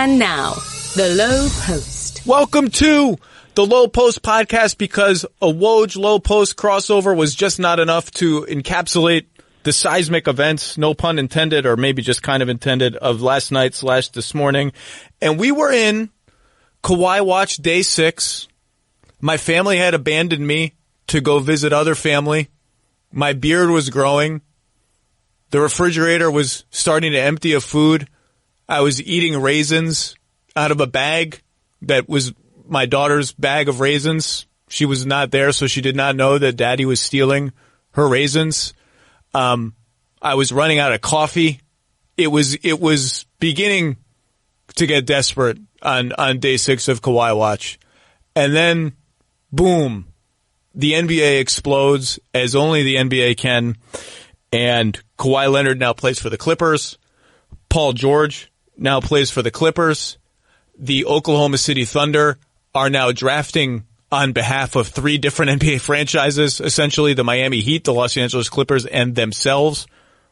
And now, the Lowe Post. Welcome to the Lowe Post podcast, because a Woj Lowe Post crossover was just not enough to encapsulate the seismic events, no pun intended, or maybe just kind of intended, of last night / this morning. And we were in Kawhi Watch Day 6. My family had abandoned me to go visit other family. My beard was growing. The refrigerator was starting to empty of food. I was eating raisins out of a bag that was my daughter's bag of raisins. She was not there, so she did not know that Daddy was stealing her raisins. I was running out of coffee. It was beginning to get desperate on day 6 of Kawhi Watch. And then, boom, the NBA explodes as only the NBA can. And Kawhi Leonard now plays for the Clippers. Paul George now plays for the Clippers. The Oklahoma City Thunder are now drafting on behalf of 3 different NBA franchises, essentially the Miami Heat, the Los Angeles Clippers, and themselves.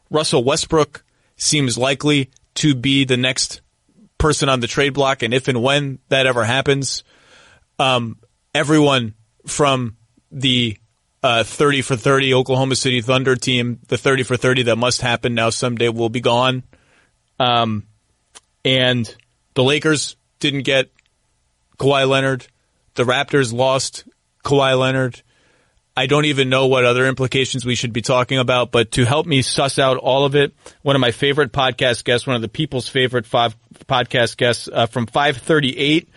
Russell Westbrook seems likely to be the next person on the trade block, and if and when that ever happens, everyone from the 30 for 30 Oklahoma City Thunder team, the 30 for 30 that must happen now someday, will be gone. And the Lakers didn't get Kawhi Leonard. The Raptors lost Kawhi Leonard. I don't even know what other implications we should be talking about, but to help me suss out all of it, one of my favorite podcast guests, one of the people's favorite podcast guests from 538,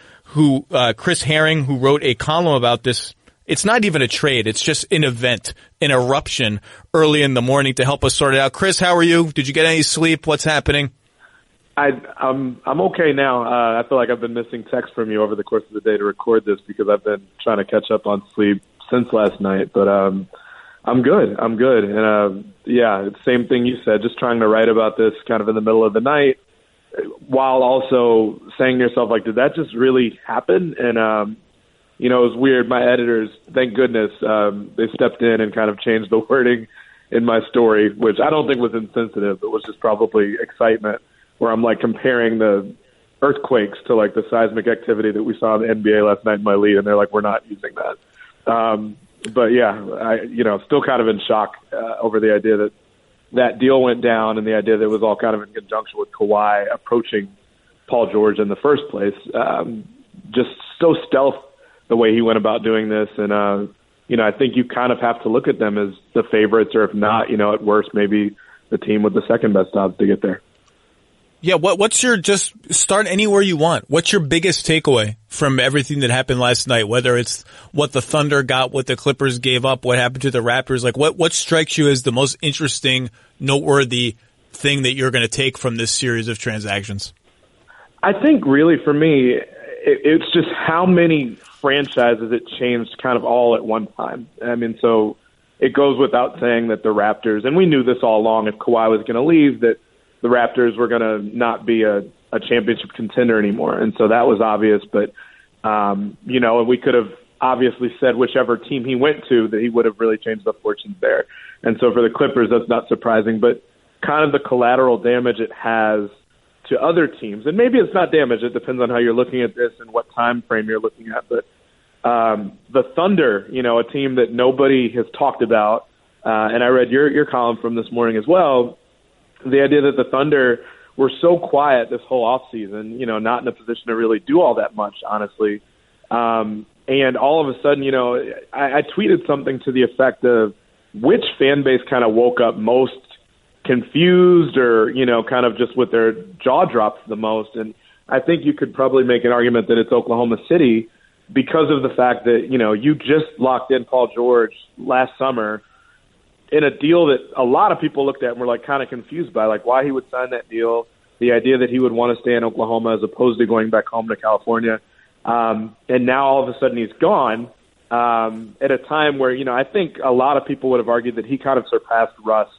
Chris Herring, who wrote a column about this. It's not even a trade. It's just an event, an eruption early in the morning to help us sort it out. Chris, how are you? Did you get any sleep? What's happening? I'm okay now. I feel like I've been missing texts from you over the course of the day to record this because I've been trying to catch up on sleep since last night. But I'm good. And yeah, same thing you said, just trying to write about this kind of in the middle of the night while also saying to yourself, like, did that just really happen? And, it was weird. My editors, thank goodness, they stepped in and kind of changed the wording in my story, which I don't think was insensitive. It was just probably excitement, where I'm like comparing the earthquakes to like the seismic activity that we saw in the NBA last night in my lead, and they're like, we're not using that. But yeah, I still kind of in shock over the idea that deal went down, and the idea that it was all kind of in conjunction with Kawhi approaching Paul George in the first place. Just so stealth the way he went about doing this, and I think you kind of have to look at them as the favorites, or if not, at worst, maybe the team with the second best odds to get there. Yeah, what's your, just start anywhere you want. What's your biggest takeaway from everything that happened last night? Whether it's what the Thunder got, what the Clippers gave up, what happened to the Raptors, like what strikes you as the most interesting, noteworthy thing that you're going to take from this series of transactions? I think really for me, it's just how many franchises it changed kind of all at one time. I mean, so it goes without saying that the Raptors, and we knew this all along, if Kawhi was going to leave, that the Raptors were going to not be a championship contender anymore. And so that was obvious. But, and we could have obviously said whichever team he went to that he would have really changed the fortunes there. And so for the Clippers, that's not surprising. But kind of the collateral damage it has to other teams, and maybe it's not damage, it depends on how you're looking at this and what time frame you're looking at. But the Thunder, a team that nobody has talked about, and I read your column from this morning as well, the idea that the Thunder were so quiet this whole offseason, not in a position to really do all that much, honestly. And all of a sudden, I tweeted something to the effect of which fan base kind of woke up most confused or, kind of just with their jaw dropped the most. And I think you could probably make an argument that it's Oklahoma City because of the fact that, you just locked in Paul George last summer in a deal that a lot of people looked at and were like kind of confused by, like why he would sign that deal, the idea that he would want to stay in Oklahoma as opposed to going back home to California. And now all of a sudden he's gone at a time where, I think a lot of people would have argued that he kind of surpassed Russ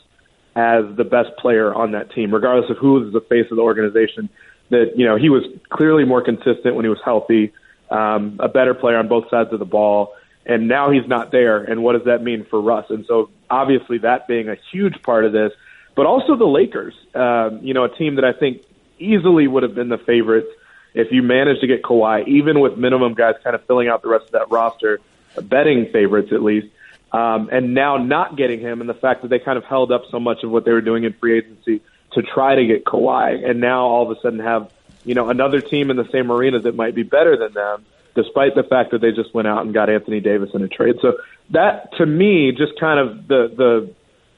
as the best player on that team, regardless of who was the face of the organization, that, he was clearly more consistent when he was healthy, a better player on both sides of the ball. And now he's not there. And what does that mean for Russ? And so obviously that being a huge part of this, but also the Lakers, a team that I think easily would have been the favorites if you manage to get Kawhi, even with minimum guys kind of filling out the rest of that roster, betting favorites at least, and now not getting him, and the fact that they kind of held up so much of what they were doing in free agency to try to get Kawhi, and now all of a sudden have, another team in the same arena that might be better than them, despite the fact that they just went out and got Anthony Davis in a trade. So that, to me, just kind of the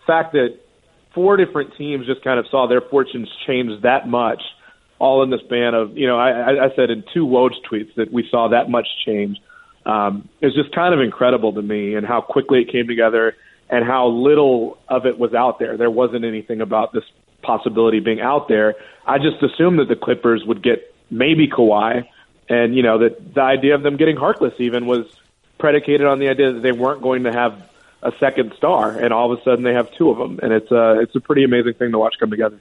fact that 4 different teams just kind of saw their fortunes change that much, all in the span of, I said in 2 Woj tweets that we saw that much change. It's just kind of incredible to me, and how quickly it came together and how little of it was out there. There wasn't anything about this possibility being out there. I just assumed that the Clippers would get maybe Kawhi, and that the idea of them getting Harkless even was predicated on the idea that they weren't going to have a second star, and all of a sudden they have 2 of them, and it's a pretty amazing thing to watch come together.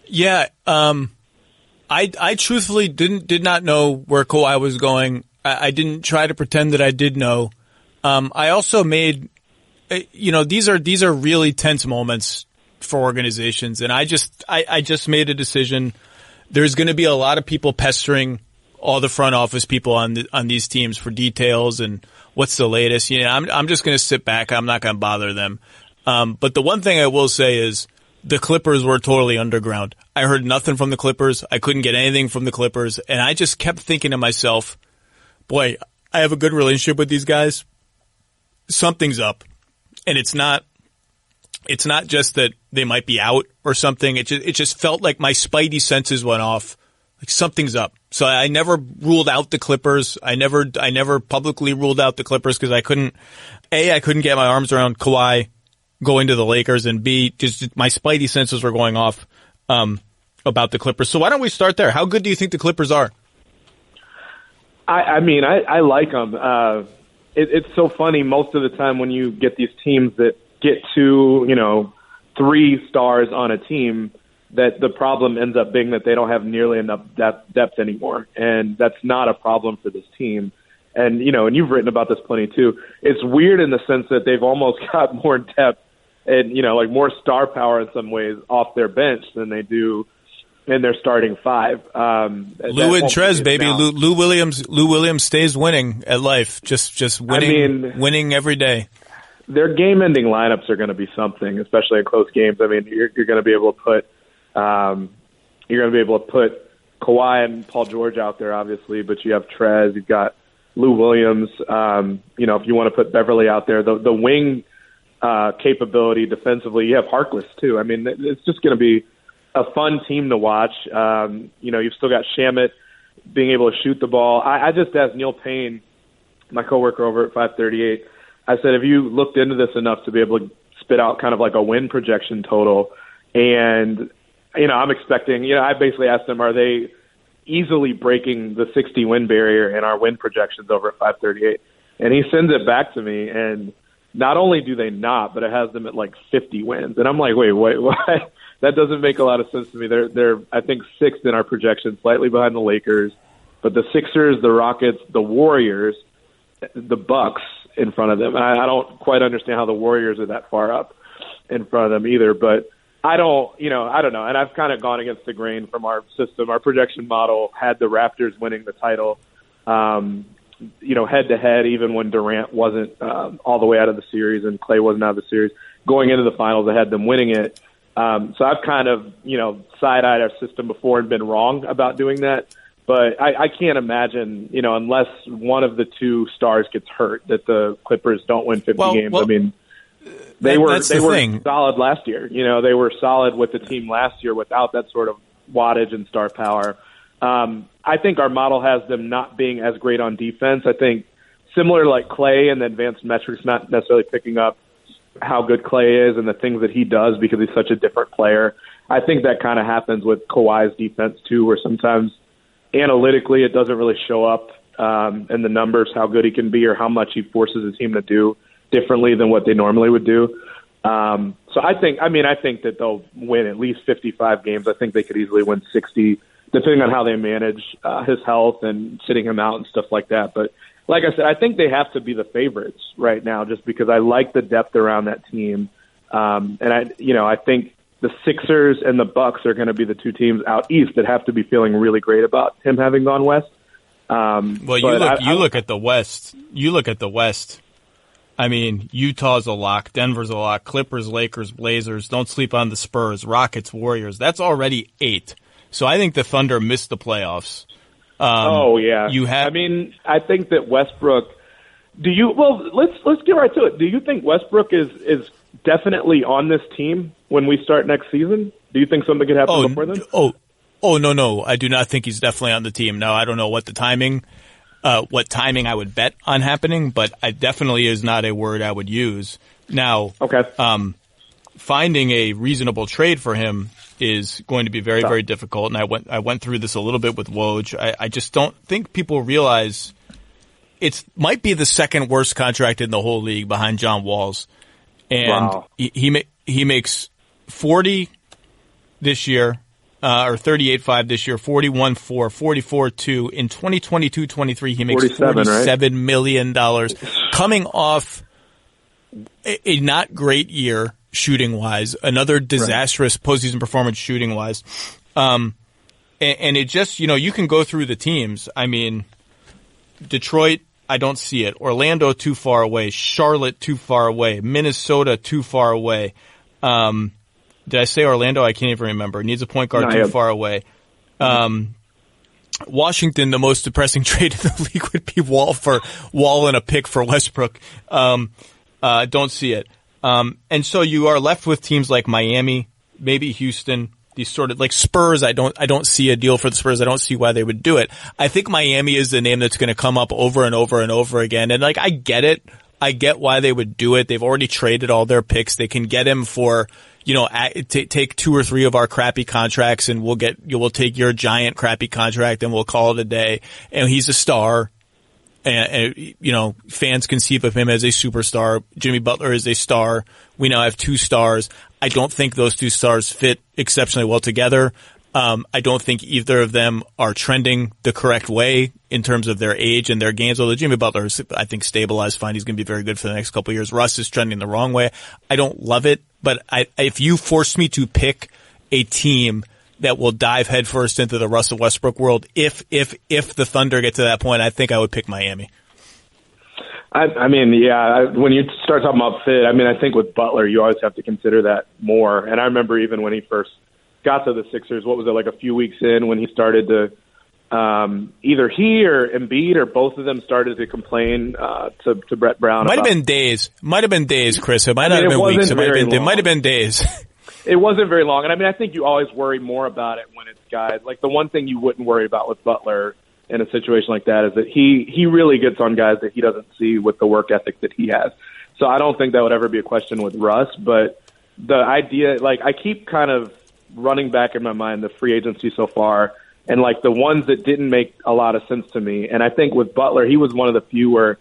Yeah, I truthfully did not know where Kawhi was going. I didn't try to pretend that I did know. I also made, these are really tense moments for organizations, and I just made a decision. There's going to be a lot of people pestering all the front office people on these teams for details and what's the latest. I'm just going to sit back. I'm not going to bother them. But the one thing I will say is the Clippers were totally underground. I heard nothing from the Clippers. I couldn't get anything from the Clippers, and I just kept thinking to myself, boy, I have a good relationship with these guys. Something's up. And it's not just that they might be out or something. It just felt like my spidey senses went off. Like something's up. So I never ruled out the Clippers. I never publicly ruled out the Clippers because I couldn't get my arms around Kawhi going to the Lakers, and B, just my spidey senses were going off about the Clippers. So why don't we start there? How good do you think the Clippers are? I mean, I like them. It's so funny most of the time when you get these teams that get 2, 3 stars on a team, that the problem ends up being that they don't have nearly enough depth anymore. And that's not a problem for this team. And, and you've written about this plenty too. It's weird in the sense that they've almost got more depth and, like more star power in some ways off their bench than they do in their starting 5. Lou and Trez, baby. Lou Williams stays winning at life. Just winning, winning every day. Their game-ending lineups are going to be something, especially in close games. I mean, you're going to be able to put Kawhi and Paul George out there, obviously, but you have Trez, you've got Lou Williams. If you want to put Beverly out there, the wing capability defensively, you have Harkless too. I mean, it's just going to be a fun team to watch. You've still got Shamet being able to shoot the ball. I just asked Neil Payne, my coworker over at 538, I said, have you looked into this enough to be able to spit out kind of like a win projection total? And, I'm expecting, I basically asked them, are they easily breaking the 60 win barrier in our win projections over at 538? And he sends it back to me, and not only do they not, but it has them at like 50 wins. And I'm like, wait, what? That doesn't make a lot of sense to me. They're I think 6th in our projection, slightly behind the Lakers, but the Sixers, the Rockets, the Warriors, the Bucks in front of them. And I don't quite understand how the Warriors are that far up in front of them either. But I don't know. And I've kind of gone against the grain from our system. Our projection model had the Raptors winning the title, head to head, even when Durant wasn't all the way out of the series and Klay wasn't out of the series. Going into the finals, I had them winning it. So I've kind of, side-eyed our system before and been wrong about doing that. But I can't imagine, unless one of the 2 stars gets hurt, that the Clippers don't win 50 games. I mean, they were solid last year. They were solid with the team last year without that sort of wattage and star power. I think our model has them not being as great on defense. I think similar to like Klay and the advanced metrics, not necessarily picking up how good Klay is and the things that he does because he's such a different player. I think that kind of happens with Kawhi's defense too, where sometimes analytically it doesn't really show up in the numbers how good he can be or how much he forces his team to do differently than what they normally would do. So I think that they'll win at least 55 games. I think they could easily win 60, depending on how they manage his health and sitting him out and stuff like that. But like I said, I think they have to be the favorites right now just because I like the depth around that team. And I think the Sixers and the Bucks are going to be the two teams out east that have to be feeling really great about him having gone west. Well, you look at the West. You look at the West. I mean, Utah's a lock, Denver's a lock, Clippers, Lakers, Blazers. Don't sleep on the Spurs, Rockets, Warriors. That's already 8. So I think the Thunder missed the playoffs. I mean, I think that Westbrook. Let's get right to it. Do you think Westbrook is definitely on this team when we start next season? Do you think something could happen before then? No. I do not think he's definitely on the team. Now, I don't know what timing I would bet on happening, but I definitely is not a word I would use. Now, finding a reasonable trade for him is going to be very, very difficult. And I went through this a little bit with Woj. I just don't think people realize it might be the second worst contract in the whole league behind John Wall's. And he makes 40 this year, or 38.5 this year, 41.4, 44.2. In 2022-23, he makes $47 million, coming off a not great year shooting-wise, another disastrous postseason performance shooting-wise. And it just, you can go through the teams. I mean, Detroit, I don't see it. Orlando, too far away. Charlotte, too far away. Minnesota, too far away. Did I say Orlando? I can't even remember. Needs a point guard too far away. Washington, the most depressing trade in the league would be Wall and a pick for Westbrook. Don't see it. And so you are left with teams like Miami, maybe Houston, these sort of like Spurs. I don't see a deal for the Spurs. I don't see why they would do it. I think Miami is the name that's going to come up over and over and over again. And like, I get it. I get why they would do it. They've already traded all their picks. They can get him for, take 2 or 3 of our crappy contracts and we'll take your giant crappy contract and we'll call it a day. And he's a star. And fans conceive of him as a superstar. Jimmy Butler is a star. We now have 2 stars. I don't think those 2 stars fit exceptionally well together. I don't think either of them are trending the correct way in terms of their age and their games. Although Jimmy Butler is, I think, stabilized fine. He's going to be very good for the next couple of years. Russ is trending the wrong way. I don't love it, but if you force me to pick a team that will dive headfirst into the Russell Westbrook world, if the Thunder get to that point, I think I would pick Miami. When you start talking about fit, I think with Butler, you always have to consider that more. And I remember even when he first got to the Sixers, what was it, like a few weeks in when he started to either he or Embiid or both of them started to complain to Brett Brown. Might have been days, Chris. It might not have been weeks. It might have been days. It wasn't very long. And I think you always worry more about it when it's guys. Like the one thing you wouldn't worry about with Butler in a situation like that is that he really gets on guys that he doesn't see with the work ethic that he has. So I don't think that would ever be a question with Russ. But the idea, like I keep kind of running back in my mind the free agency so far and like the ones that didn't make a lot of sense to me. And I think with Butler, he was one of the few where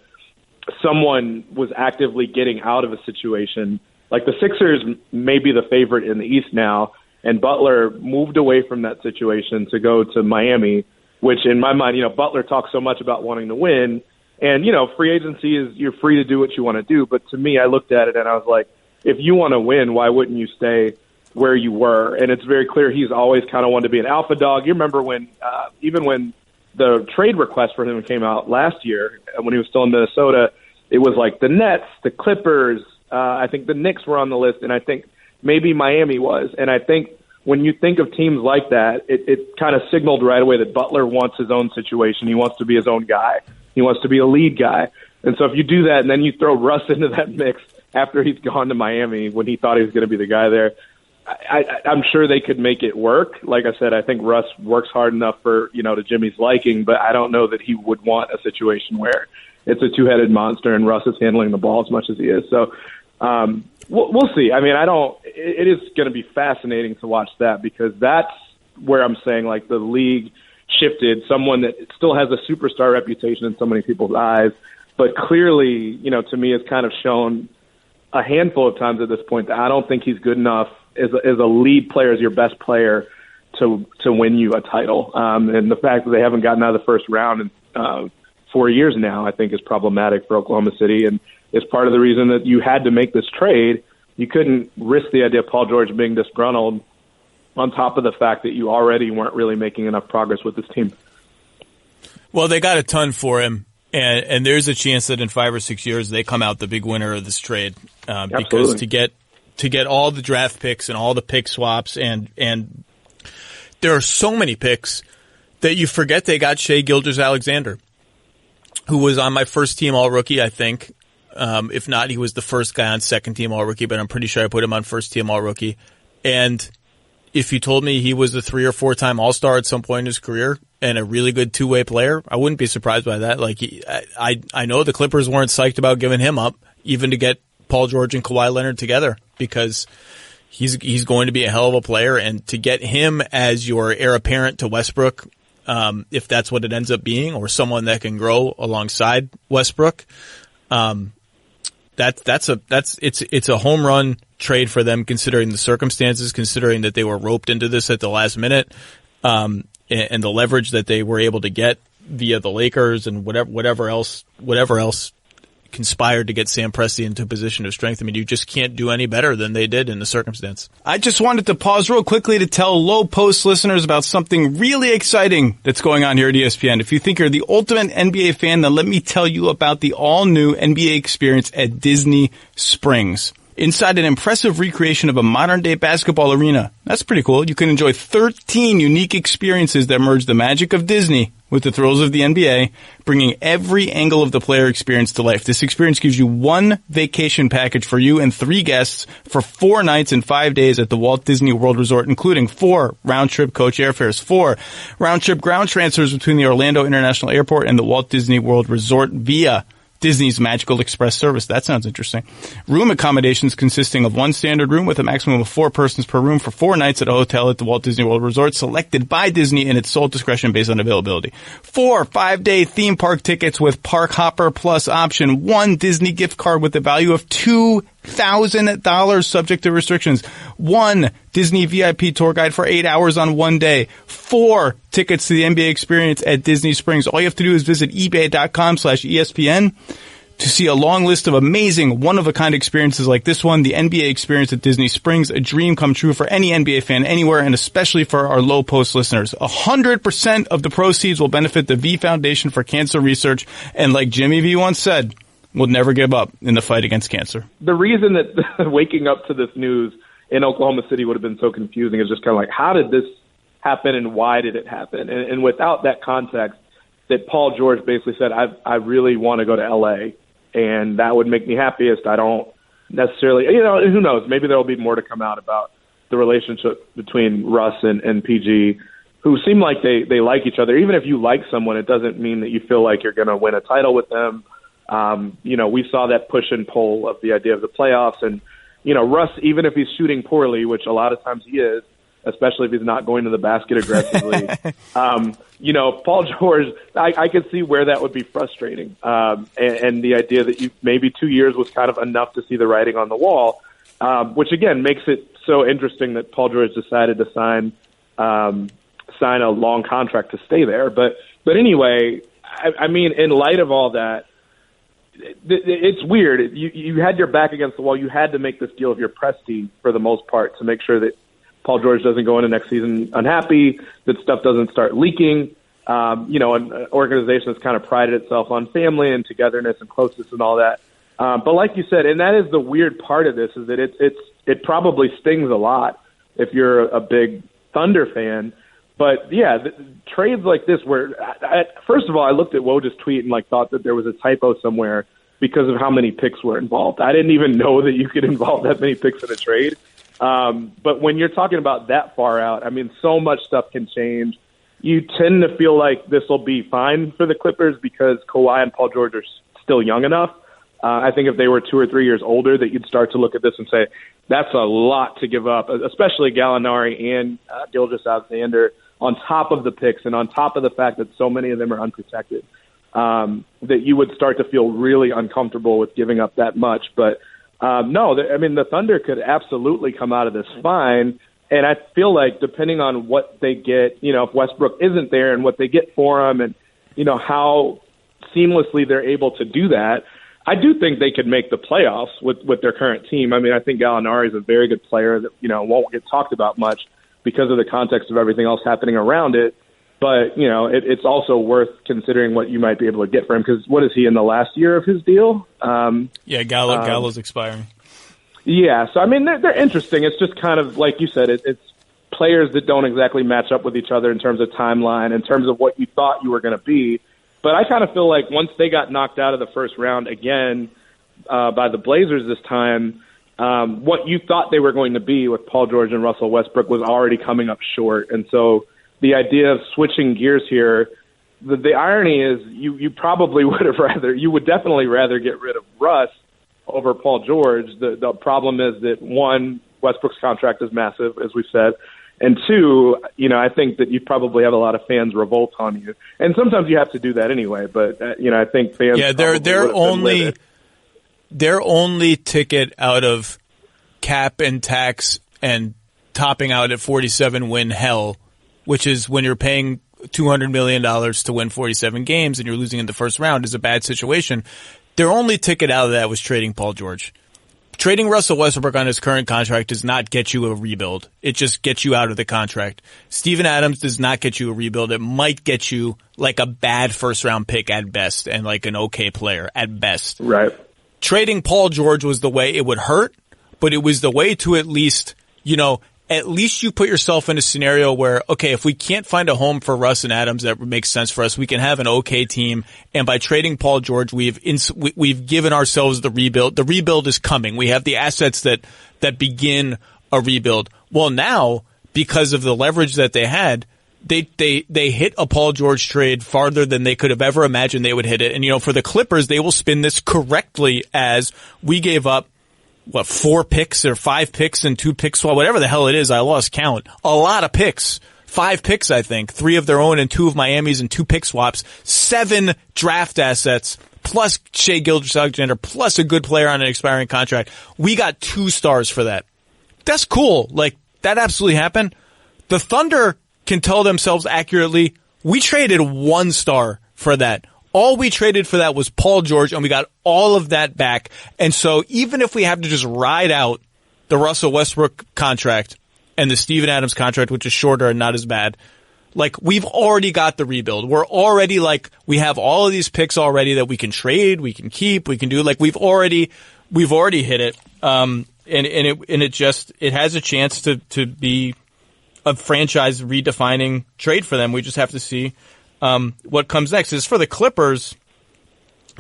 someone was actively getting out of a situation. Like the Sixers may be the favorite in the East now, and Butler moved away from that situation to go to Miami, which in my mind, Butler talks so much about wanting to win. And, free agency is you're free to do what you want to do. But to me, I looked at it and I was like, if you want to win, why wouldn't you stay where you were? And it's very clear he's always kind of wanted to be an alpha dog. You remember when, even when the trade request for him came out last year, when he was still in Minnesota, it was like the Nets, the Clippers, I think the Knicks were on the list, and I think maybe Miami was. And I think when you think of teams like that, it kind of signaled right away that Butler wants his own situation. He wants to be his own guy. He wants to be a lead guy. And so if you do that and then you throw Russ into that mix after he's gone to Miami when he thought he was going to be the guy there, I'm sure they could make it work. Like I said, I think Russ works hard enough for, to Jimmy's liking, but I don't know that he would want a situation where it's a two-headed monster and Russ is handling the ball as much as he is. So we'll see. It is going to be fascinating to watch that because that's where I'm saying like the league shifted, someone that still has a superstar reputation in so many people's eyes, but clearly, to me has kind of shown a handful of times at this point that I don't think he's good enough as a lead player, as your best player to win you a title. And the fact that they haven't gotten out of the first round in 4 years now, I think is problematic for Oklahoma City. And it's part of the reason that you had to make this trade you couldn't risk the idea of Paul George being disgruntled on top of the fact that you already weren't really making enough progress with this team. Well, they got a ton for him, and there's a chance that in 5 or 6 years they come out the big winner of this trade. Because to get all the draft picks and all the pick swaps, and there are so many picks that you forget they got Shai Gilgeous-Alexander, who was on my first team All-Rookie, I think. If not, he was the first guy on second team All-Rookie, but I'm pretty sure I put him on first team All-Rookie. And if you told me he was a 3 or 4 time All-Star at some point in his career and a really good two-way player, I wouldn't be surprised by that. Like, I know the Clippers weren't psyched about giving him up, even to get Paul George and Kawhi Leonard together, because he's going to be a hell of a player, and to get him as your heir apparent to Westbrook, if that's what it ends up being, or someone that can grow alongside Westbrook, it's a home run trade for them, considering the circumstances, considering that they were roped into this at the last minute, and the leverage that they were able to get via the Lakers and whatever else conspired to get Sam Presti into a position of strength. I mean, you just can't do any better than they did in the circumstance. I just wanted to pause real quickly to tell Lowe Post listeners about something really exciting that's going on here at ESPN. If you think you're the ultimate NBA fan, then let me tell you about the all-new NBA experience at Disney Springs. Inside an impressive recreation of a modern-day basketball arena. That's pretty cool. You can enjoy 13 unique experiences that merge the magic of Disney with the thrills of the NBA, bringing every angle of the player experience to life. This experience gives you one vacation package for you and 3 guests for 4 nights and 5 days at the Walt Disney World Resort, including 4 round-trip coach airfares, 4 round-trip ground transfers between the Orlando International Airport and the Walt Disney World Resort via Disney's Magical Express service. That sounds interesting. Room accommodations consisting of 1 standard room with a maximum of 4 persons per room for 4 nights at a hotel at the Walt Disney World Resort, selected by Disney in its sole discretion based on availability. 4 5-day theme park tickets with Park Hopper Plus option. 1 Disney gift card with the value of $2,000 subject to restrictions. 1 Disney VIP tour guide for 8 hours on 1 day. 4 tickets to the NBA experience at Disney Springs. All you have to do is visit ebay.com/ESPN to see a long list of amazing, one-of-a-kind experiences like this one, the NBA experience at Disney Springs, a dream come true for any NBA fan anywhere, and especially for our Low Post listeners. 100% of the proceeds will benefit the V Foundation for Cancer Research, and like Jimmy V once said, we'll never give up in the fight against cancer. The reason that waking up to this news in Oklahoma City would have been so confusing is just kind of like, how did this happen and why did it happen? And without that context, that Paul George basically said, I really want to go to L.A., and that would make me happiest. I don't necessarily, who knows? Maybe there will be more to come out about the relationship between Russ and PG, who seem like they like each other. Even if you like someone, it doesn't mean that you feel like you're going to win a title with them. We saw that push and pull of the idea of the playoffs. And, Russ, even if he's shooting poorly, which a lot of times he is, especially if he's not going to the basket aggressively, Paul George, I could see where that would be frustrating. And the idea that maybe 2 years was kind of enough to see the writing on the wall, which again makes it so interesting that Paul George decided to sign a long contract to stay there. But anyway, I mean, in light of all that, it's weird. You had your back against the wall. You had to make this deal of your Presti for the most part to make sure that Paul George doesn't go into next season unhappy, that stuff doesn't start leaking. An organization that's kind of prided itself on family and togetherness and closeness and all that. But like you said, and that is the weird part of this, is that it probably stings a lot if you're a big Thunder fan. But yeah, trades like this where, first of all, I looked at Woj's tweet and thought that there was a typo somewhere because of how many picks were involved. I didn't even know that you could involve that many picks in a trade. But when you're talking about that far out, I mean, so much stuff can change. You tend to feel like this will be fine for the Clippers because Kawhi and Paul George are still young enough. I think if they were 2 or 3 years older, that you'd start to look at this and say, that's a lot to give up, especially Gallinari and Gilgeous-Alexander on top of the picks and on top of the fact that so many of them are unprotected, that you would start to feel really uncomfortable with giving up that much. But the Thunder could absolutely come out of this fine. And I feel like depending on what they get, if Westbrook isn't there and what they get for him and, how seamlessly they're able to do that, I do think they could make the playoffs with their current team. I mean, I think Gallinari is a very good player that, won't get talked about much because of the context of everything else happening around it. But, it's also worth considering what you might be able to get for him, because what is he in the last year of his deal? Gallo's expiring. Yeah, so, I mean, they're interesting. It's just kind of, like you said, it's players that don't exactly match up with each other in terms of timeline, in terms of what you thought you were going to be. But I kind of feel like once they got knocked out of the first round again by the Blazers this time, what you thought they were going to be with Paul George and Russell Westbrook was already coming up short. And so the idea of switching gears here, the irony is you probably you would definitely rather get rid of Russ over Paul George. The problem is that, one, Westbrook's contract is massive, as we've said. And two, I think that you probably have a lot of fans revolt on you, and sometimes you have to do that anyway. But I think fans. Yeah, their only ticket out of cap and tax and topping out at 47 win hell, which is when you're paying $200 million to win 47 games and you're losing in the first round, is a bad situation. Their only ticket out of that was trading Paul George. Trading Russell Westbrook on his current contract does not get you a rebuild. It just gets you out of the contract. Steven Adams does not get you a rebuild. It might get you like a bad first-round pick at best and like an okay player at best. Right. Trading Paul George was the way. It would hurt, but it was the way to at least you put yourself in a scenario where, okay, if we can't find a home for Russ and Adams that makes sense for us, we can have an okay team. And by trading Paul George, we've given ourselves the rebuild. The rebuild is coming. We have the assets that begin a rebuild. Well, now, because of the leverage that they had, they hit a Paul George trade farther than they could have ever imagined they would hit it. And, for the Clippers, they will spin this correctly as we gave up 4 picks or 5 picks and 2 picks, whatever the hell it is. I lost count. A lot of picks. 5 picks, I think. 3 of their own and 2 of Miami's and 2 pick swaps. 7 draft assets plus Shai Gilgeous-Alexander plus a good player on an expiring contract. We got 2 stars for that. That's cool. Like, that absolutely happened. The Thunder can tell themselves accurately, we traded 1 star for that. All we traded for that was Paul George, and we got all of that back. And so even if we have to just ride out the Russell Westbrook contract and the Steven Adams contract, which is shorter and not as bad, like, we've already got the rebuild. We're already, like, we have all of these picks already that we can trade, we can keep, we can do. Like, we've already hit it. It has a chance to be a franchise redefining trade for them. We just have to see what comes next. Is for the Clippers,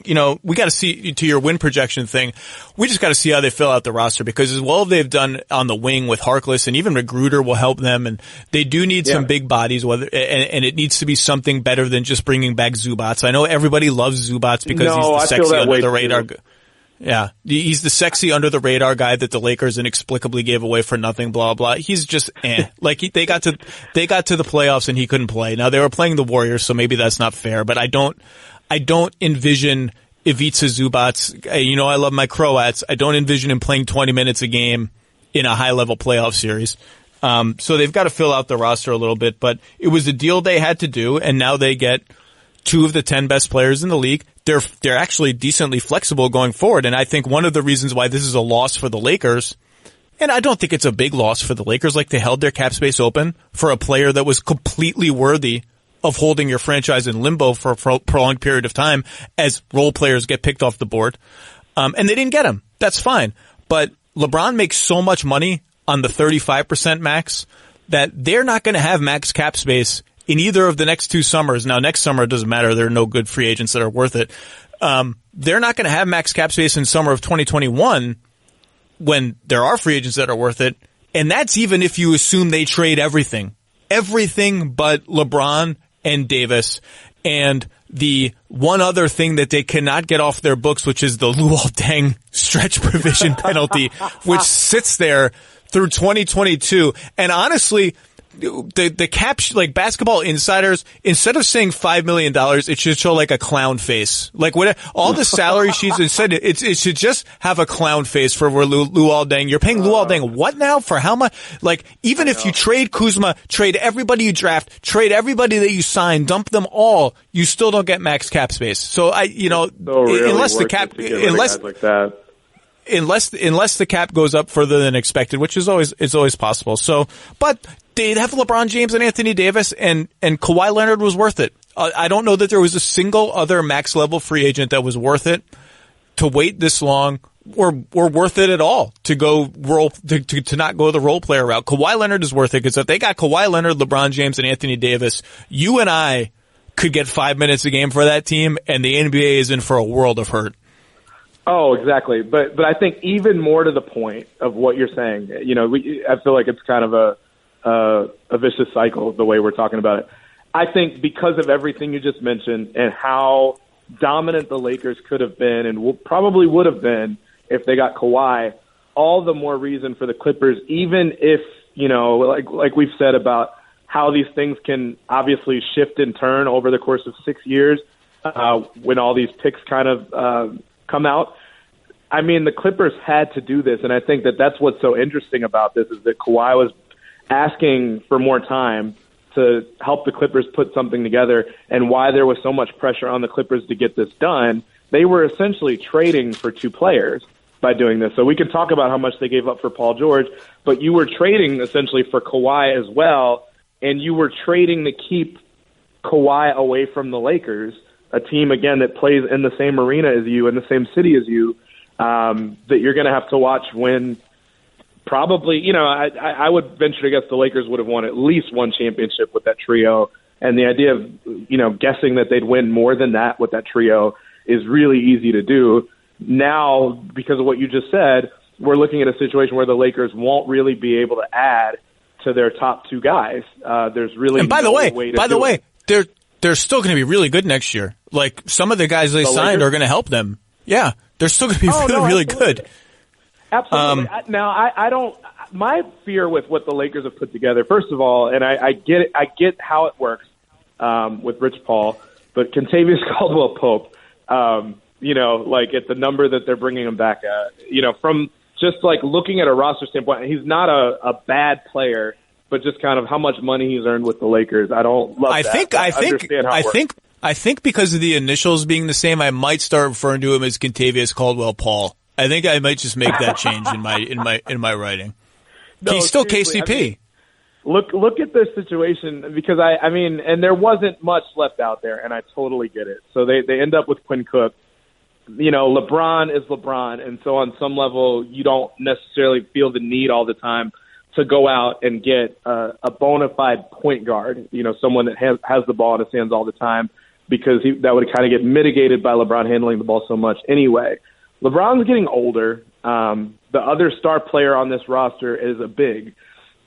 we got to see, to your win projection thing, we just got to see how they fill out the roster, because as well as they've done on the wing with Harkless, and even Magruder will help them, and they do need some big bodies, and it needs to be something better than just bringing back Zubats. I know everybody loves Zubats because he's the sexy under the radar. Yeah, he's the sexy under the radar guy that the Lakers inexplicably gave away for nothing. Blah blah. He's just like they got to the playoffs and he couldn't play. Now they were playing the Warriors, so maybe that's not fair. But I don't envision Ivica Zubats. I love my Croats. I don't envision him playing 20 minutes a game in a high level playoff series. So they've got to fill out the roster a little bit. But it was a deal they had to do, and now they get 2 of the 10 best players in the league. They're actually decently flexible going forward, and I think one of the reasons why this is a loss for the Lakers, and I don't think it's a big loss for the Lakers, like they held their cap space open for a player that was completely worthy of holding your franchise in limbo for a prolonged period of time as role players get picked off the board. And they didn't get him. That's fine. But LeBron makes so much money on the 35% max that they're not going to have max cap space in either of the next 2 summers. Now, next summer, it doesn't matter. There are no good free agents that are worth it. They're not going to have max cap space in summer of 2021 when there are free agents that are worth it. And that's even if you assume they trade everything. Everything but LeBron and Davis. And the one other thing that they cannot get off their books, which is the Luol Deng stretch provision penalty, which sits there through 2022. And honestly, the cap, like Basketball Insiders, instead of saying $5 million, it should show like a clown face. Like all the salary sheets, instead, it should just have a clown face for Luol Deng. You're paying Luol Deng what now? For how much? Like, even if you trade Kuzma, trade everybody you draft, trade everybody that you sign, dump them all, you still don't get max cap space. So unless the cap, unless the cap goes up further than expected, which is always possible. So, but they'd have LeBron James and Anthony Davis, and Kawhi Leonard was worth it. I don't know that there was a single other max level free agent that was worth it to wait this long, or worth it at all to go to not go the role player route. Kawhi Leonard is worth it, because if they got Kawhi Leonard, LeBron James, and Anthony Davis, you and I could get 5 minutes a game for that team, and the NBA is in for a world of hurt. Oh, exactly. But I think even more to the point of what you're saying, I feel like it's kind of a vicious cycle the way we're talking about it. I think because of everything you just mentioned and how dominant the Lakers could have been and probably would have been if they got Kawhi, all the more reason for the Clippers, even if, like we've said about how these things can obviously shift and turn over the course of 6 years when all these picks kind of come out. I mean, the Clippers had to do this, and I think that's what's so interesting about this is that Kawhi was asking for more time to help the Clippers put something together, and why there was so much pressure on the Clippers to get this done. They were essentially trading for two players by doing this. So we could talk about how much they gave up for Paul George, but you were trading essentially for Kawhi as well, and you were trading to keep Kawhi away from the Lakers, a team, again, that plays in the same arena as you, in the same city as you, that you're going to have to watch win. Probably, I would venture to guess the Lakers would have won at least one championship with that trio. And the idea of, guessing that they'd win more than that with that trio is really easy to do. Now, because of what you just said, we're looking at a situation where the Lakers won't really be able to add to their top two guys. There's really and by the way, they're still going to be really good next year. Like, some of the guys they signed are going to help them. Yeah, they're still going to be really good. Absolutely. Now, I don't. My fear with what the Lakers have put together, first of all, and I get it. I get how it works with Rich Paul, but Kentavious Caldwell-Pope, like at the number that they're bringing him back at, from just like looking at a roster standpoint, he's not a bad player, but just kind of how much money he's earned with the Lakers. I don't love that. I think because of the initials being the same, I might start referring to him as Kentavious Caldwell-Paul. I think I might just make that change in my writing. No, he's still KCP. I mean, look at this situation, because I mean, and there wasn't much left out there, and I totally get it. So they end up with Quinn Cook. LeBron is LeBron, and so on some level, you don't necessarily feel the need all the time to go out and get a bona fide point guard. Someone that has the ball in his hands all the time, because that would kind of get mitigated by LeBron handling the ball so much anyway. LeBron's getting older. The other star player on this roster is a big.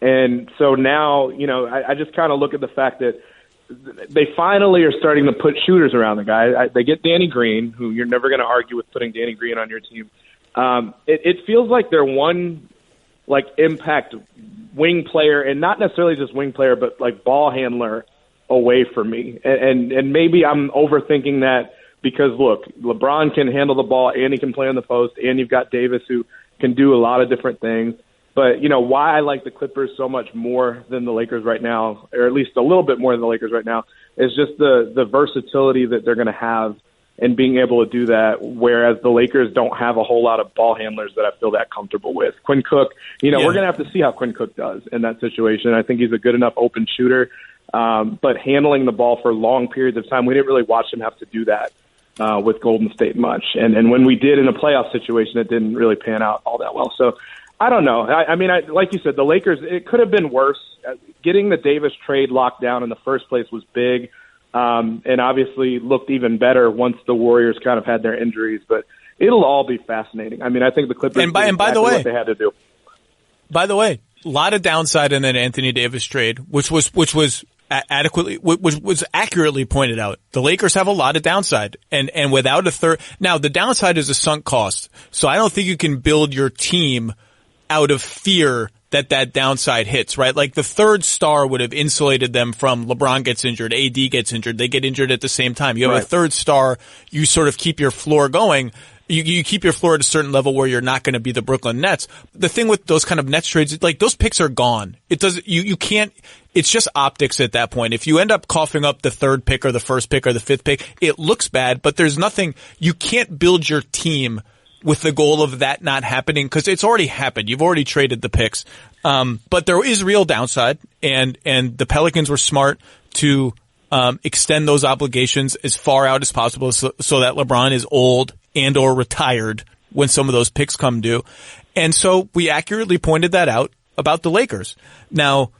And so now, I just kind of look at the fact that they finally are starting to put shooters around the guy. They get Danny Green, who you're never going to argue with putting Danny Green on your team. It feels like they're one impact wing player, and not necessarily just wing player, but like ball handler away from me. And maybe I'm overthinking that, because look, LeBron can handle the ball and he can play on the post, and you've got Davis who can do a lot of different things. But, why I like the Clippers so much more than the Lakers right now, or at least a little bit more than the Lakers right now, is just the versatility that they're going to have and being able to do that, whereas the Lakers don't have a whole lot of ball handlers that I feel that comfortable with. Quinn Cook, we're going to have to see how Quinn Cook does in that situation. I think he's a good enough open shooter, but handling the ball for long periods of time, we didn't really watch him have to do that with Golden State much. And when we did in a playoff situation, it didn't really pan out all that well. So I don't know. I mean, like you said, the Lakers, it could have been worse. Getting the Davis trade locked down in the first place was big, and obviously looked even better once the Warriors kind of had their injuries. But it'll all be fascinating. I mean, I think the Clippers did exactly what they had to do. By the way, a lot of downside in that Anthony Davis trade, which was accurately pointed out. The Lakers have a lot of downside, and without a third. Now, the downside is a sunk cost, so I don't think you can build your team out of fear that downside hits, right? Like the third star would have insulated them from LeBron gets injured, AD gets injured, they get injured at the same time. You have a third star, you sort of keep your floor going. You keep your floor at a certain level where you're not going to be the Brooklyn Nets. The thing with those kind of Nets trades, like those picks are gone. It doesn't, you can't, it's just optics at that point. If you end up coughing up the third pick or the first pick or the fifth pick, it looks bad, but there's nothing, you can't build your team with the goal of that not happening because it's already happened. You've already traded the picks. But there is real downside and the Pelicans were smart to, extend those obligations as far out as possible so that LeBron is old and or retired when some of those picks come due. And so we accurately pointed that out about the Lakers. Now,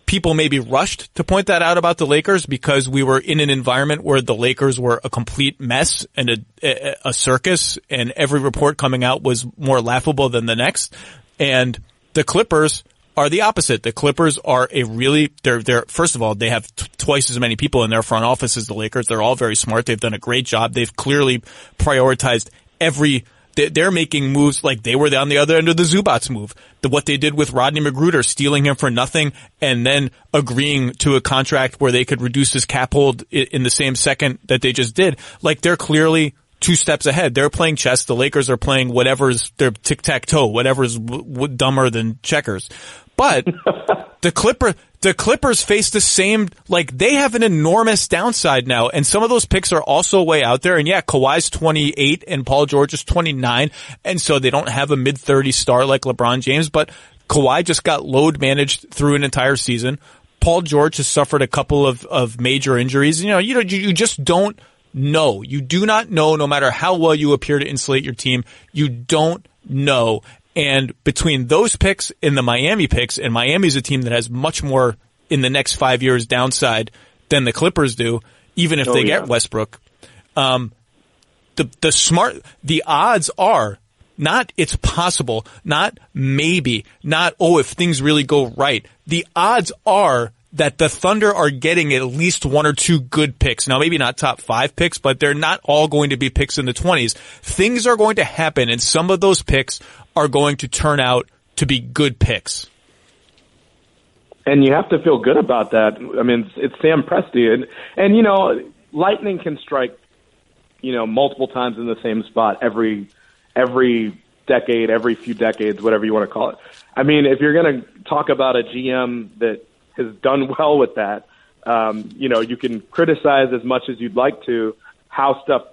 people maybe rushed to point that out about the Lakers because we were in an environment where the Lakers were a complete mess and a circus, and every report coming out was more laughable than the next. And the Clippers are the opposite. The Clippers are they're first of all, they have twice as many people in their front office as the Lakers. They're all very smart. They've done a great job. They've clearly prioritized they're making moves like they were on the other end of the Zubats move. What they did with Rodney Magruder, stealing him for nothing and then agreeing to a contract where they could reduce his cap hold in the same second that they just did. Like they're clearly 2 steps ahead. They're playing chess. The Lakers are playing their tic-tac-toe, whatever's dumber than checkers. But the Clippers face the same, like they have an enormous downside now. And some of those picks are also way out there. And yeah, Kawhi's 28 and Paul George is 29. And so they don't have a mid-30 star like LeBron James, but Kawhi just got load managed through an entire season. Paul George has suffered a couple of major injuries. You just don't know. You do not know, no matter how well you appear to insulate your team. You don't know. And between those picks and the Miami picks, and Miami's a team that has much more in the next 5 years downside than the Clippers do, even if they get Westbrook. The odds are not it's possible, not maybe, not if things really go right. The odds are that the Thunder are getting at least 1 or 2 good picks. Now, maybe not top 5 picks, but they're not all going to be picks in the 20s. Things are going to happen, and some of those picks are going to turn out to be good picks. And you have to feel good about that. I mean, it's Sam Presti. And lightning can strike, multiple times in the same spot every decade, every few decades, whatever you want to call it. I mean, if you're going to talk about a GM that has done well with that, you can criticize as much as you'd like to how stuff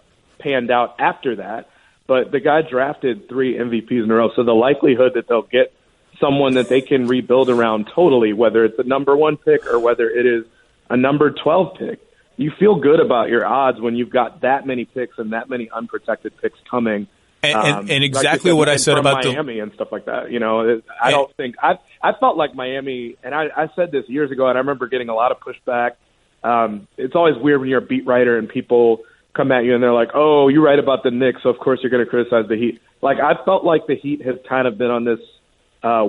panned out after that. But the guy drafted 3 MVPs in a row, so the likelihood that they'll get someone that they can rebuild around totally, whether it's a number 1 pick or whether it is a number 12 pick, you feel good about your odds when you've got that many picks and that many unprotected picks coming. And exactly what I said about Miami and stuff like that. I don't think I felt like Miami, and I said this years ago, and I remember getting a lot of pushback. It's always weird when you're a beat writer and people come at you and they're like, "Oh, you write about the Knicks, so of course you're going to criticize the Heat." Like I felt like the Heat has kind of been on this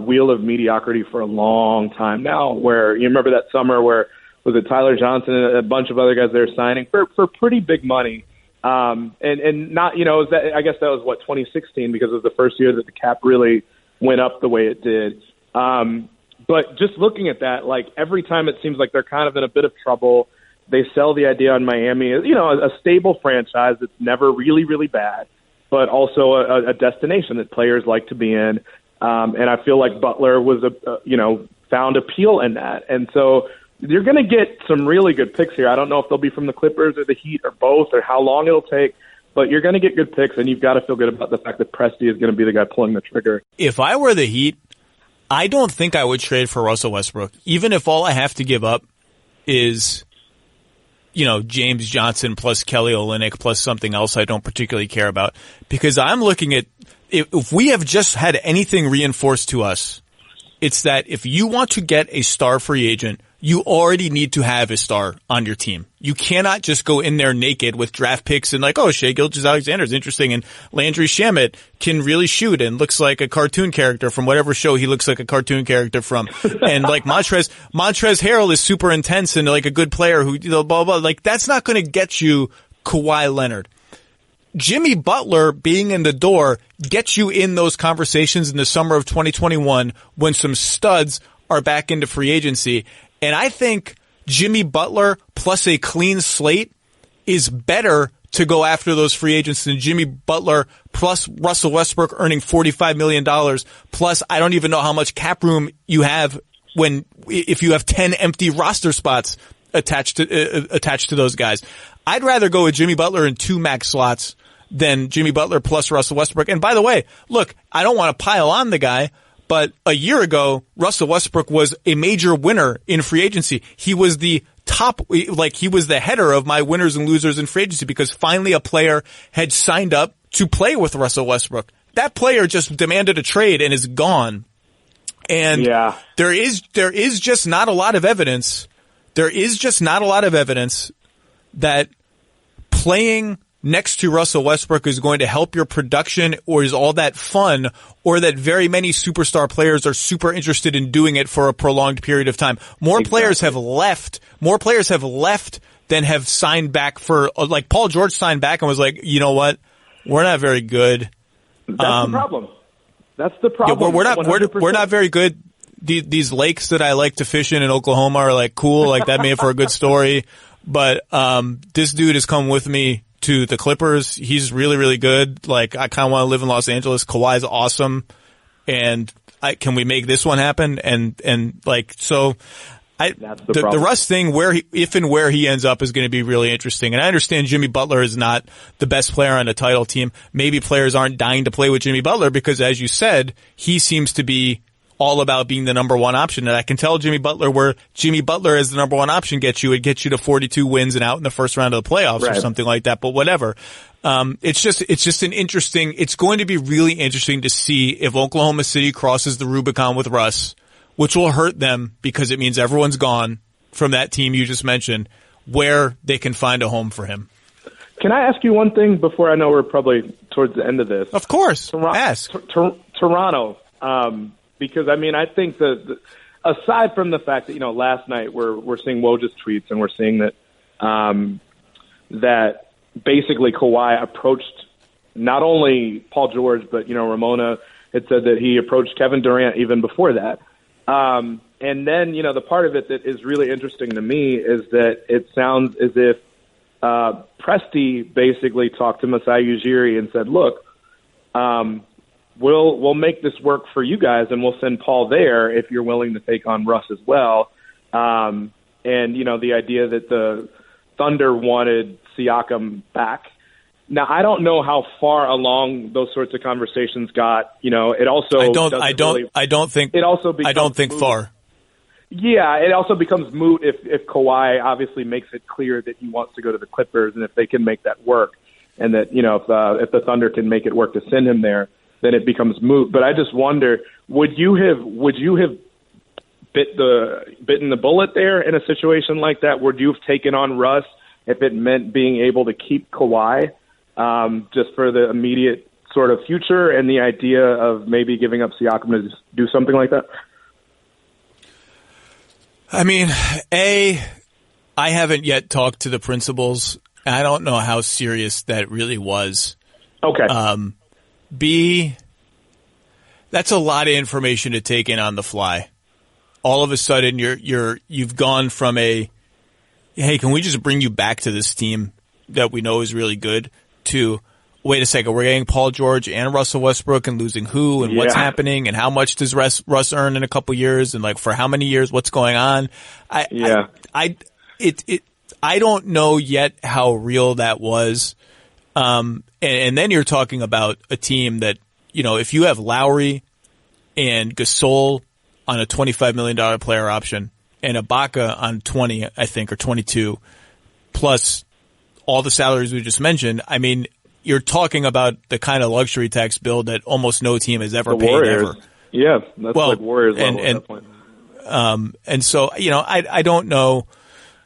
wheel of mediocrity for a long time now. Where you remember that summer where was it Tyler Johnson and a bunch of other guys they were signing for pretty big money. And not, I guess that was 2016 because it was the first year that the cap really went up the way it did. But just looking at that, like every time it seems like they're kind of in a bit of trouble, they sell the idea on Miami as, a stable franchise that's never really, really bad, but also a destination that players like to be in. And I feel like Butler was, found appeal in that. And so you're going to get some really good picks here. I don't know if they'll be from the Clippers or the Heat or both or how long it'll take, but you're going to get good picks, and you've got to feel good about the fact that Presti is going to be the guy pulling the trigger. If I were the Heat, I don't think I would trade for Russell Westbrook, even if all I have to give up is, James Johnson plus Kelly Olynyk plus something else I don't particularly care about, because I'm looking at if we have just had anything reinforced to us, it's that if you want to get a star free agent, you already need to have a star on your team. You cannot just go in there naked with draft picks and like, Shai Gilgeous-Alexander is interesting and Landry Shamet can really shoot and looks like a cartoon character from whatever show he looks like a cartoon character from. And like Montrezl Harrell is super intense and like a good player who, blah, blah. Like that's not going to get you Kawhi Leonard. Jimmy Butler being in the door gets you in those conversations in the summer of 2021 when some studs are back into free agency. And I think Jimmy Butler plus a clean slate is better to go after those free agents than Jimmy Butler plus Russell Westbrook earning $45 million. Plus, I don't even know how much cap room you have if you have 10 empty roster spots attached to those guys. I'd rather go with Jimmy Butler in 2 max slots than Jimmy Butler plus Russell Westbrook. And by the way, look, I don't want to pile on the guy, but a year ago, Russell Westbrook was a major winner in free agency. He was the he was the header of my winners and losers in free agency because finally a player had signed up to play with Russell Westbrook. That player just demanded a trade and is gone. And there is just not a lot of evidence. There is just not a lot of evidence that playing next to Russell Westbrook is going to help your production or is all that fun or that very many superstar players are super interested in doing it for a prolonged period of time. More players have left than have signed back for, like Paul George signed back and was like, you know what? We're not very good. That's the problem. That's the problem. Yeah, we're not very good. These lakes that I like to fish in Oklahoma are like cool. Like that made for a good story. But, this dude has come with me to the Clippers. He's really, really good. Like, I kind of want to live in Los Angeles. Kawhi's awesome. And can we make this one happen? And like, so the Russ thing, if and where he ends up is going to be really interesting. And I understand Jimmy Butler is not the best player on a title team. Maybe players aren't dying to play with Jimmy Butler because, as you said, he seems to be all about being the number one option. And I can tell Jimmy Butler where Jimmy Butler as the number one option gets you. It gets you to 42 wins and out in the first round of the playoffs or something like that. But whatever. It's going to be really interesting to see if Oklahoma City crosses the Rubicon with Russ, which will hurt them because it means everyone's gone from that team you just mentioned, where they can find a home for him. Can I ask you one thing before I know we're probably towards the end of this? Of course. Ask. Toronto. Because I mean, I think aside from the fact that last night we're seeing Woj's tweets and we're seeing that that basically Kawhi approached not only Paul George but Ramona had said that he approached Kevin Durant even before that. And then the part of it that is really interesting to me is that it sounds as if Presti basically talked to Masai Ujiri and said, "Look, We'll make this work for you guys, and we'll send Paul there if you're willing to take on Russ as well." And the idea that the Thunder wanted Siakam back. Now, I don't know how far along those sorts of conversations got. It also I don't think far. Yeah, it also becomes moot if Kawhi obviously makes it clear that he wants to go to the Clippers, and if they can make that work, and that if the Thunder can make it work to send him there, then it becomes moot. But I just wonder, would you have bitten the bullet there in a situation like that? Would you have taken on Russ if it meant being able to keep Kawhi just for the immediate sort of future and the idea of maybe giving up Siakam to do something like that? I mean, I haven't yet talked to the principals. I don't know how serious that really was. Okay. B, that's a lot of information to take in on the fly. All of a sudden, you've gone from hey, can we just bring you back to this team that we know is really good, to wait a second, we're getting Paul George and Russell Westbrook and losing who and what's happening and how much does Russ earn in a couple years and like for how many years, what's going on? I don't know yet how real that was. And then you're talking about a team that, if you have Lowry and Gasol on a $25 million player option and Ibaka on 20, I think, or 22, plus all the salaries we just mentioned, I mean, you're talking about the kind of luxury tax bill that almost no team has ever paid ever. Yeah, that's like Warriors level at that point. And so, I don't know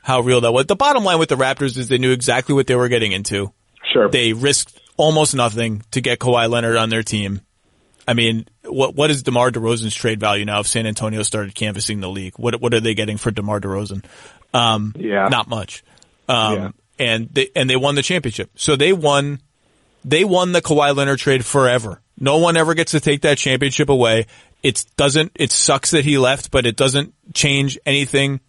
how real that was. The bottom line with the Raptors is they knew exactly what they were getting into. Sure. They risked almost nothing to get Kawhi Leonard on their team. I mean, what is DeMar DeRozan's trade value now if San Antonio started canvassing the league? What are they getting for DeMar DeRozan? Not much. And they won the championship. So they won They won the Kawhi Leonard trade forever. No one ever gets to take that championship away. It sucks that he left, but it doesn't change anything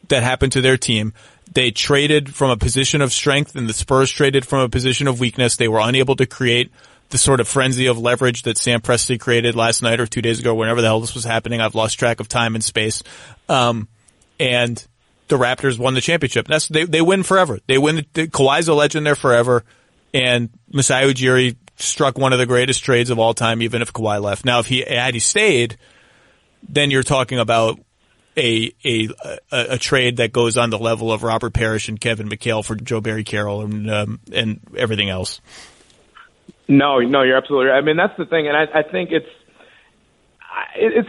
that happened to their team. They traded from a position of strength, and the Spurs traded from a position of weakness. They were unable to create the sort of frenzy of leverage that Sam Presti created last night or 2 days ago, whenever the hell this was happening. I've lost track of time and space. And the Raptors won the championship. They win forever. Kawhi's a legend there forever, and Masai Ujiri struck one of the greatest trades of all time, even if Kawhi left. Now, had he stayed, then you're talking about a trade that goes on the level of Robert Parrish and Kevin McHale for Joe Barry Carroll and everything else. No, you're absolutely right. I mean, that's the thing, and I think it's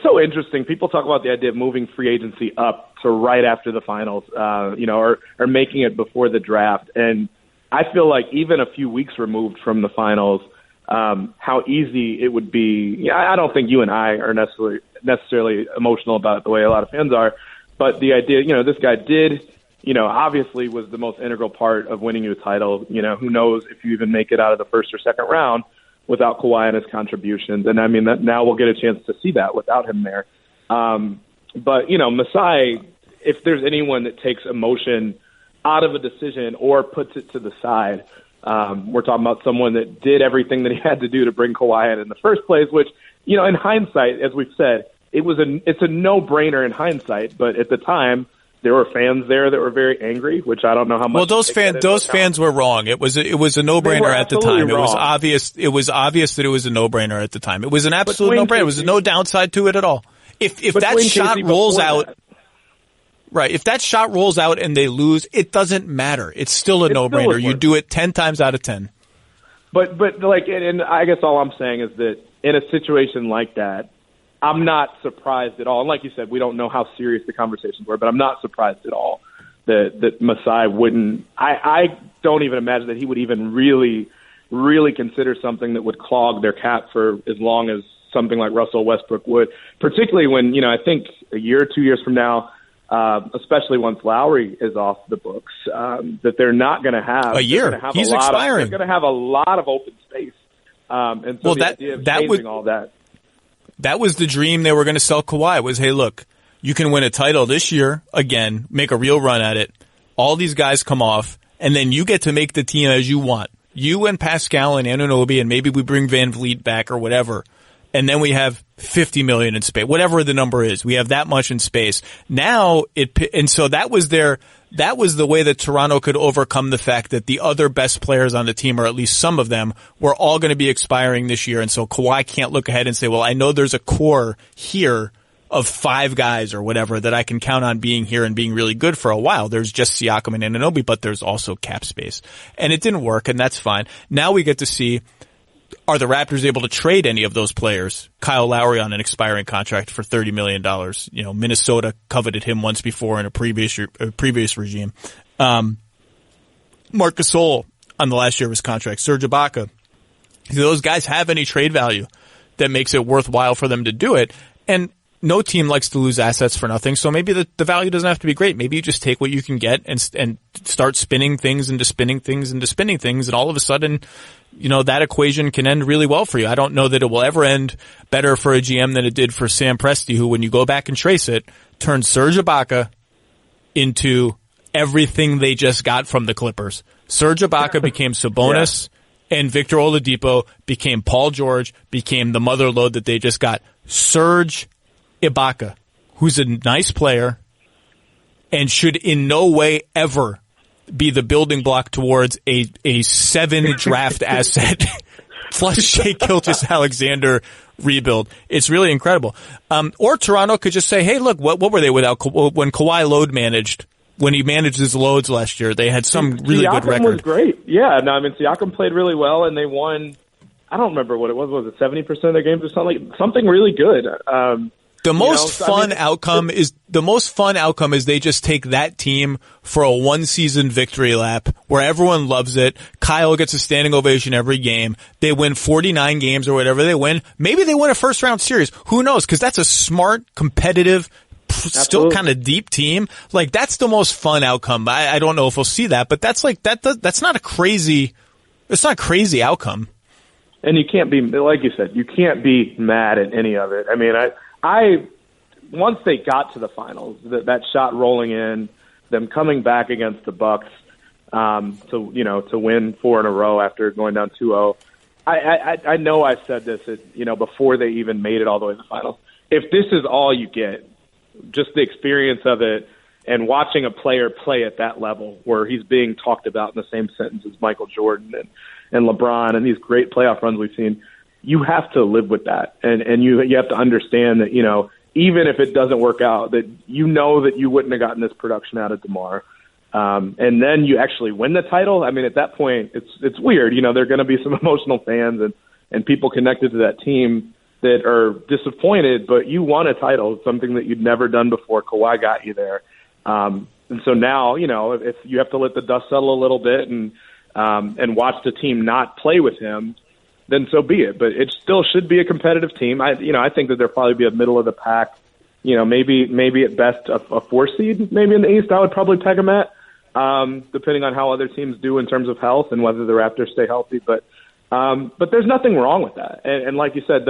so interesting. People talk about the idea of moving free agency up to right after the finals, or making it before the draft. And I feel like even a few weeks removed from the finals, how easy it would be. I don't think you and I are necessarily emotional about it the way a lot of fans are, but the idea, this guy did, obviously was the most integral part of winning you a title. Who knows if you even make it out of the first or second round without Kawhi and his contributions. And I mean, that now we'll get a chance to see that without him there. But Masai, if there's anyone that takes emotion out of a decision or puts it to the side, we're talking about someone that did everything that he had to do to bring Kawhi in the first place, which, in hindsight, as we've said, it's a no-brainer in hindsight, but at the time, there were fans there that were very angry, which I don't know how much. Well, those fans were wrong. It was a no-brainer at the time. Wrong. It was obvious that it was a no-brainer at the time. It was an absolute no-brainer. There was no downside to it at all. If that shot rolls out, right? If that shot rolls out and they lose, it doesn't matter. It's still a no-brainer. You do it 10 times out of 10. But and I guess all I'm saying is that in a situation like that, I'm not surprised at all. And like you said, we don't know how serious the conversations were, but I'm not surprised at all that Masai wouldn't. I don't even imagine that he would even really, really consider something that would clog their cap for as long as something like Russell Westbrook would, particularly when, I think a year or 2 years from now, especially once Lowry is off the books, that they're not going to have a year. He's expiring. They're going to have a lot of open space. And so the idea of changing all that. That was the dream they were going to sell Kawhi was, hey, look, you can win a title this year, again, make a real run at it. All these guys come off, and then you get to make the team as you want. You and Pascal and Anunoby, and maybe we bring Van Vliet back or whatever. And then we have $50 million in space, whatever the number is. We have that much in space. Now and so that was the way that Toronto could overcome the fact that the other best players on the team, or at least some of them, were all going to be expiring this year. And so Kawhi can't look ahead and say, well, I know there's a core here of 5 guys or whatever that I can count on being here and being really good for a while. There's just Siakam and Anunoby, but there's also cap space. And it didn't work, and that's fine. Now we get to see, are the Raptors able to trade any of those players? Kyle Lowry on an expiring contract for $30 million. Minnesota coveted him once before in a previous regime. Marc Gasol on the last year of his contract. Serge Ibaka. Do those guys have any trade value that makes it worthwhile for them to do it? And no team likes to lose assets for nothing, so maybe the value doesn't have to be great. Maybe you just take what you can get and start spinning things into spinning things into spinning things, and all of a sudden, that equation can end really well for you. I don't know that it will ever end better for a GM than it did for Sam Presti, who, when you go back and trace it, turned Serge Ibaka into everything they just got from the Clippers. Serge Ibaka became Sabonis, and Victor Oladipo became Paul George, became the mother lode that they just got. Serge Ibaka, who's a nice player and should in no way ever be the building block towards a 7 draft asset plus Shai Gilgeous-Alexander rebuild. It's really incredible. Or Toronto could just say, hey, look, what were they without when Kawhi load managed? When he managed his loads last year, they had some really Siakam good record. Was great. Yeah, no, I mean, Siakam played really well, and they won. I don't remember what it was. Was it 70% of their games or something really good? The most fun outcome is they just take that team for a 1-season victory lap where everyone loves it. Kyle gets a standing ovation every game. They win 49 games or whatever they win. Maybe they win a first round series. Who knows? Because that's a smart, competitive, still kind of deep team. That's the most fun outcome. I don't know if we'll see that, but that's not a crazy It's not a crazy outcome. And you can't be, like you said, you can't be mad at any of it. I mean, I once they got to the finals, that shot rolling in, them coming back against the Bucks to win 4 in a row after going down 2-0. I know I said this, before they even made it all the way to the finals. If this is all you get, just the experience of it and watching a player play at that level where he's being talked about in the same sentence as Michael Jordan and LeBron and these great playoff runs we've seen, you have to live with that. And you have to understand that, even if it doesn't work out, that that you wouldn't have gotten this production out of DeMar. And then you actually win the title. I mean, at that point, it's weird. There are going to be some emotional fans and people connected to that team that are disappointed, but you won a title, something that you'd never done before. Kawhi got you there. And so now, if you have to let the dust settle a little bit and watch the team not play with him, then so be it. But it still should be a competitive team. I think that there'll probably be a middle of the pack, maybe at best a 4 seed, maybe in the East. I would probably peg them at, depending on how other teams do in terms of health and whether the Raptors stay healthy. But there's nothing wrong with that. And like you said,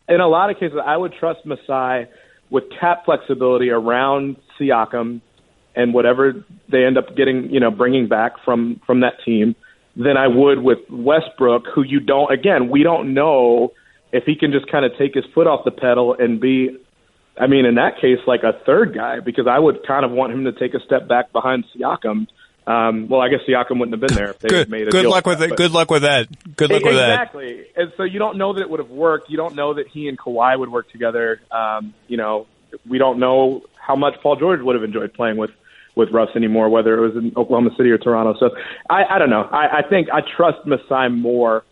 in a lot of cases, I would trust Masai with cap flexibility around Siakam and whatever they end up getting, bringing back from that team, than I would with Westbrook, who we don't know if he can just kind of take his foot off the pedal and be, in that case, like a third guy, because I would kind of want him to take a step back behind Siakam. Well, I guess Siakam wouldn't have been there if they had made a deal. Good luck with that. Good luck with that. Exactly. And so you don't know that it would have worked. You don't know that he and Kawhi would work together. We don't know how much Paul George would have enjoyed playing with Russ anymore, whether it was in Oklahoma City or Toronto. So I don't know. I think I trust Masai more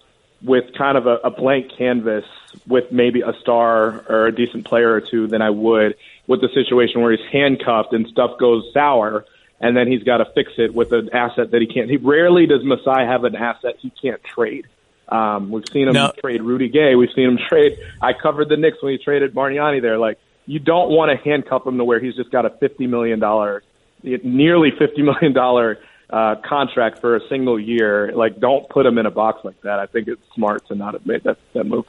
with kind of a blank canvas with maybe a star or a decent player or two than I would with the situation where he's handcuffed and stuff goes sour and then he's got to fix it with an asset that he can't. Rarely does Masai have an asset he can't trade. We've seen him trade Rudy Gay. We've seen him trade. I covered the Knicks when he traded Bargnani there. Like, you don't want to handcuff him to where he's just got a nearly $50 million contract for a single year. Like, don't put him in a box like that. I think it's smart to not have made that move.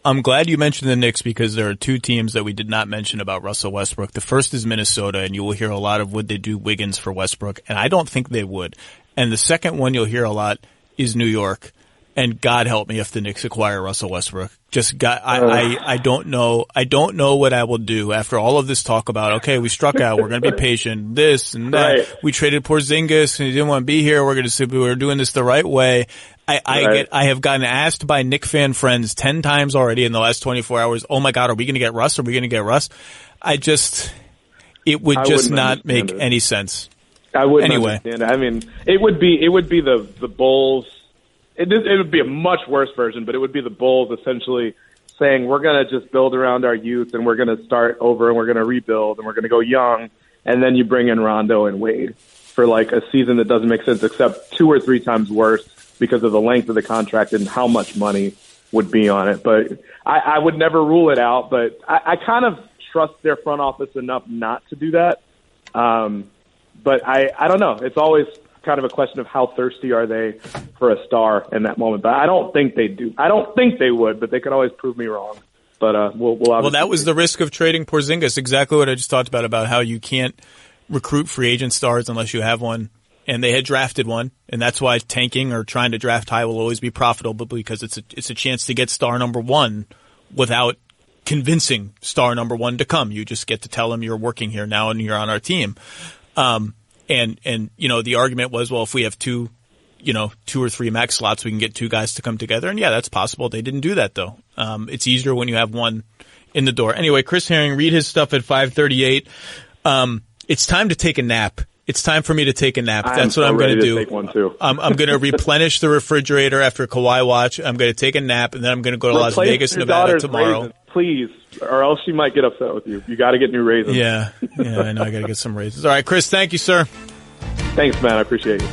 I'm glad you mentioned the Knicks because there are 2 teams that we did not mention about Russell Westbrook. The first is Minnesota, and you will hear a lot of would they do Wiggins for Westbrook, and I don't think they would. And the second one you'll hear a lot is New York. And God help me if the Knicks acquire Russell Westbrook. I don't know. I don't know what I will do after all of this talk about, okay, we struck out. We're going to be patient, this and that. Right. We traded Porzingis and he didn't want to be here. We're doing this the right way. I have gotten asked by Knick fan friends 10 times already in the last 24 hours. Oh my God, are we going to get Russ? Are we going to get Russ? It would just not make any sense. I wouldn't understand it. It would be the Bulls. It would be a much worse version, but it would be the Bulls essentially saying, we're going to just build around our youth and we're going to start over and we're going to rebuild and we're going to go young. And then you bring in Rondo and Wade for like a season that doesn't make sense, except 2 or 3 times worse because of the length of the contract and how much money would be on it. But I would never rule it out, but I kind of trust their front office enough not to do that. But I don't know. It's always kind of a question of how thirsty are they for a star in that moment. But I don't think they do. I don't think they would, but they could always prove me wrong. But we'll obviously. Well, that was the risk of trading Porzingis. Exactly what I just talked about how you can't recruit free agent stars unless you have one. And they had drafted one, and that's why tanking or trying to draft high will always be profitable because it's a chance to get star number 1 without convincing star number 1 to come. You just get to tell them you're working here now and you're on our team. And the argument was, well, if we have 2 or 3 max slots, we can get 2 guys to come together. And yeah, that's possible. They didn't do that though. It's easier when you have one in the door. Anyway, Chris Herring, read his stuff at 5:38. It's time to take a nap. It's time for me to take a nap. That's what I'm going to do. Take one too. I'm going to replenish the refrigerator after Kawhi watch. I'm going to take a nap, and then I'm going to go to Las Vegas, Nevada tomorrow. Raisins, please, or else she might get upset with you. You got to get new raisins. Yeah, I know. I got to get some raisins. All right, Chris, thank you, sir. Thanks, man. I appreciate you.